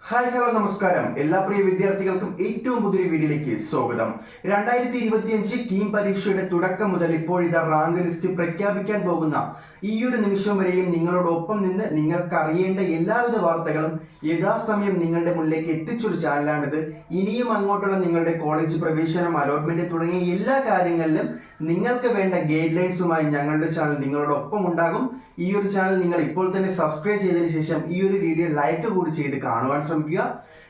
Hi hello നമസ്കാരം. എല്ലാ പ്രിയ വിദ്യാർത്ഥികൾക്കും ഏറ്റവും പുതിയ വീഡിയോയിലേക്ക് സ്വാഗതം. 2025 കീം പരീക്ഷയുടെ തുടക്കം മുതൽ ഇപ്പോഴിതാ റാങ്ക് ലിസ്റ്റ് പ്രഖ്യാപിക്കാൻ പോകുന്ന ഈ ഒരു നിമിഷം വരെയും നിങ്ങളോടൊപ്പം നിന്ന് നിങ്ങൾക്ക് അറിയേണ്ട എല്ലാവിധ വാർത്തകളും യഥാസമയം നിങ്ങളുടെ മുന്നിലേക്ക് എത്തിച്ചൊരു ചാനലാണിത്. ഇനിയും അങ്ങോട്ടുള്ള നിങ്ങളുടെ കോളേജ് പ്രവേശനം, അലോട്ട്മെന്റ് തുടങ്ങിയ എല്ലാ കാര്യങ്ങളിലും നിങ്ങൾക്ക് വേണ്ട ഗൈഡ് ലൈൻസുമായി ഞങ്ങളുടെ ചാനൽ നിങ്ങളോടൊപ്പം ഉണ്ടാകും. ഈ ഒരു ചാനൽ നിങ്ങൾ ഇപ്പോൾ തന്നെ സബ്സ്ക്രൈബ് ചെയ്തതിനു ശേഷം ഈ ഒരു വീഡിയോ ലൈക്ക് കൂടി ചെയ്ത് കാണുവാൻ ശ്രമിക്കുക.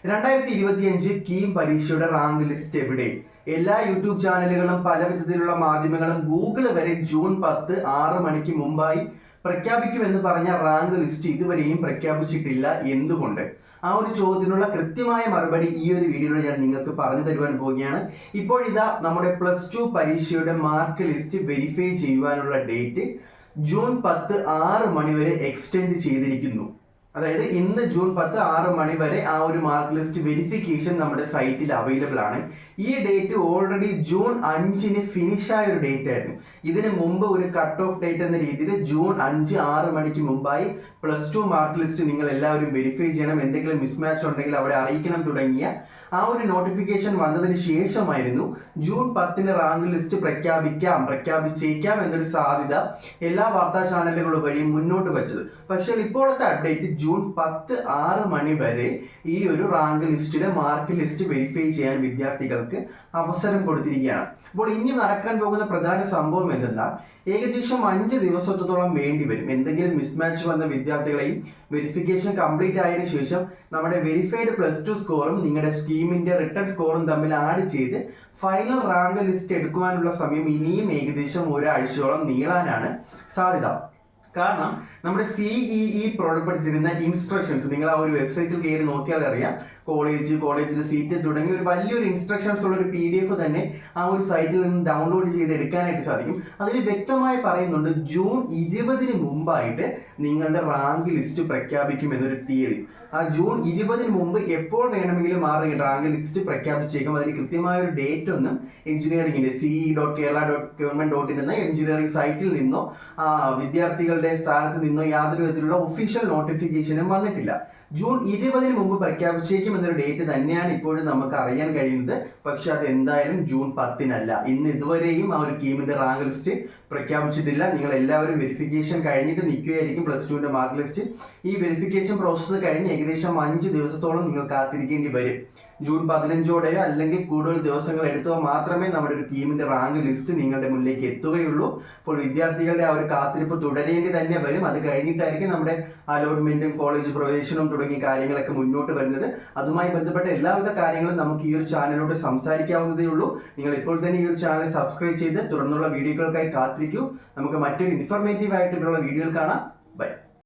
2025 കീം പരീക്ഷയുടെ റാങ്ക് ലിസ്റ്റ് എവിടെ? എല്ലാ യൂട്യൂബ് ചാനലുകളും പല വിധത്തിലുള്ള മാധ്യമങ്ങളും ഗൂഗിൾ വരെ ജൂൺ 10 6 മണിക്ക് മുമ്പായി പ്രഖ്യാപിക്കുമെന്ന് പറഞ്ഞ റാങ്ക് ലിസ്റ്റ് ഇതുവരെയും പ്രഖ്യാപിച്ചിട്ടില്ല. എന്തുകൊണ്ട്? ആ ഒരു ചോദ്യത്തിനുള്ള കൃത്യമായ മറുപടി ഈ ഒരു വീഡിയോയിൽ ഞാൻ നിങ്ങൾക്ക് പറഞ്ഞു തരുവാൻ പോവുകയാണ്. ഇപ്പോഴിതാ നമ്മുടെ +2 പരീക്ഷയുടെ മാർക്ക് ലിസ്റ്റ് വെരിഫൈ ചെയ്യുവാനുള്ള ഡേറ്റ് ജൂൺ 10 6 മണി വരെ എക്സ്റ്റെൻഡ് ചെയ്തിരിക്കുന്നു. അതായത് ഇന്ന് ജൂൺ 10 6 മണി വരെ ആ ഒരു മാർക്ക് ലിസ്റ്റ് വെരിഫിക്കേഷൻ നമ്മുടെ സൈറ്റിൽ അവൈലബിൾ ആണ്. ഈ ഡേറ്റ് ഓൾറെഡി ജൂൺ 5-ന് ഫിനിഷ് ആയ ഒരു ഡേറ്റ് ആയിരുന്നു. ഇതിന് മുമ്പ് ഒരു കട്ട് ഓഫ് ഡേറ്റ് എന്ന രീതിയിൽ ജൂൺ 5 6 മണിക്ക് മുമ്പായി +2 മാർക്ക് ലിസ്റ്റ് നിങ്ങൾ എല്ലാവരും വെരിഫൈ ചെയ്യണം, എന്തെങ്കിലും മിസ്മാച്ച് ഉണ്ടെങ്കിൽ അവിടെ അറിയിക്കണം തുടങ്ങിയ ആ ഒരു നോട്ടിഫിക്കേഷൻ വന്നതിന് ശേഷമായിരുന്നു ജൂൺ 10-ന് റാങ്ക് ലിസ്റ്റ് പ്രഖ്യാപിച്ചേക്കാം എന്നൊരു സാധ്യത എല്ലാ വാർത്താ ചാനലുകൾ വഴി മുന്നോട്ട് വെച്ചത്. പക്ഷേ ഇപ്പോഴത്തെ അപ്ഡേറ്റ് ജൂൺ 10 6 മണി വരെ ഈ ഒരു റാങ്ക് ലിസ്റ്റിലെ മാർക്ക് ലിസ്റ്റ് വെരിഫൈ ചെയ്യാൻ വിദ്യാർത്ഥികൾക്ക് അവസരം കൊടുത്തിരിക്കുകയാണ്. അപ്പോൾ ഇനി നടക്കാൻ പോകുന്ന പ്രധാന സംഭവം എന്തെന്നാൽ ഏകദേശം 5 ദിവസത്തോളം വേണ്ടി വരും. എന്തെങ്കിലും മിസ്മാച്ച് വന്ന വിദ്യാർത്ഥികളെയും വെരിഫിക്കേഷൻ കംപ്ലീറ്റ് ആയതിനു ശേഷം നമ്മുടെ വെരിഫൈഡ് +2 സ്കോറും നിങ്ങളുടെ സ്കീമിന്റെ റിട്ടേൺ സ്കോറും തമ്മിൽ ആഡ് ചെയ്ത് ഫൈനൽ റാങ്ക് ലിസ്റ്റ് എടുക്കുവാനുള്ള സമയം ഇനിയും ഏകദേശം ഒരാഴ്ചയോളം നീളാനാണ് സാധ്യത. കാരണം നമ്മുടെ CEE പുറപ്പെടുവിച്ചിരുന്ന ഇൻസ്ട്രക്ഷൻസ് നിങ്ങൾ ആ ഒരു വെബ്സൈറ്റിൽ കയറി നോക്കിയാൽ അറിയാം. കോളേജിന്റെ സീറ്റ് തുടങ്ങി ഒരു വലിയൊരു ഇൻസ്ട്രക്ഷൻസ് ഉള്ള ഒരു PDF തന്നെ ആ ഒരു സൈറ്റിൽ നിന്ന് ഡൗൺലോഡ് ചെയ്ത് എടുക്കാനായിട്ട് സാധിക്കും. അതിൽ വ്യക്തമായി പറയുന്നുണ്ട് ജൂൺ 20-ന് മുമ്പായിട്ട് നിങ്ങളുടെ റാങ്ക് ലിസ്റ്റ് പ്രഖ്യാപിക്കും എന്നൊരു തിയറി. ആ ജൂൺ 20-ന് മുമ്പ് എപ്പോൾ വേണമെങ്കിലും ആ റാങ്ക് ലിസ്റ്റ് പ്രഖ്യാപിച്ചേക്കും. അതിന് കൃത്യമായ ഒരു ഡേറ്റ് ഒന്നും എഞ്ചിനീയറിംഗിന്റെ ce.kerala.government.in എന്ന എഞ്ചിനീയറിംഗ് സൈറ്റിൽ നിന്നോ വിദ്യാർത്ഥികളുടെ സ്ഥാനത്ത് നിന്നോ യാതൊരു വിധത്തിലുള്ള ഒഫീഷ്യൽ നോട്ടിഫിക്കേഷനും വന്നിട്ടില്ല. ജൂൺ 20-ന് മുമ്പ് പ്രഖ്യാപിച്ചേക്കും എന്നൊരു ഡേറ്റ് തന്നെയാണ് ഇപ്പോഴും നമുക്ക് അറിയാൻ കഴിയുന്നത്. പക്ഷെ അത് എന്തായാലും ജൂൺ 10-നല്ല. ഇന്ന് ഇതുവരെയും ആ ഒരു കീമിന്റെ റാങ്ക് ലിസ്റ്റ് പ്രഖ്യാപിച്ചിട്ടില്ല. നിങ്ങൾ എല്ലാവരും വെരിഫിക്കേഷൻ കഴിഞ്ഞിട്ട് നിൽക്കുകയായിരിക്കും +2ന്റെ മാർക്ക് ലിസ്റ്റ്. ഈ വെരിഫിക്കേഷൻ പ്രോസസ്സ് കഴിഞ്ഞ് ഏകദേശം 5 ദിവസത്തോളം നിങ്ങൾ കാത്തിരിക്കേണ്ടി വരും. ജൂൺ 15ഓടെയോ അല്ലെങ്കിൽ കൂടുതൽ ദിവസങ്ങൾ എടുത്തോ മാത്രമേ നമ്മുടെ ഒരു ടീമിന്റെ റാങ്ക് ലിസ്റ്റ് നിങ്ങളുടെ മുന്നിലേക്ക് എത്തുകയുള്ളൂ. അപ്പോൾ വിദ്യാർത്ഥികളുടെ ആ ഒരു കാത്തിരിപ്പ് തുടരേണ്ടി തന്നെ വരും. അത് കഴിഞ്ഞിട്ടായിരിക്കും നമ്മുടെ അലോട്ട്മെന്റും കോളേജ് പ്രവേശനവും തുടങ്ങിയ കാര്യങ്ങളൊക്കെ മുന്നോട്ട് വരുന്നത്. അതുമായി ബന്ധപ്പെട്ട എല്ലാവിധ കാര്യങ്ങളും നമുക്ക് ഈ ഒരു ചാനലിലൂടെ സംസാരിക്കാവുന്നതേ ഉള്ളൂ. നിങ്ങൾ ഇപ്പോൾ തന്നെ ഈ ഒരു ചാനൽ സബ്സ്ക്രൈബ് ചെയ്ത് തുടർന്നുള്ള വീഡിയോകൾക്കായി കാത്തിരിക്കൂ. നമുക്ക് മറ്റൊരു ഇൻഫോർമേറ്റീവ് ആയിട്ടുള്ള വീഡിയോകൾ കാണാം. ബൈ.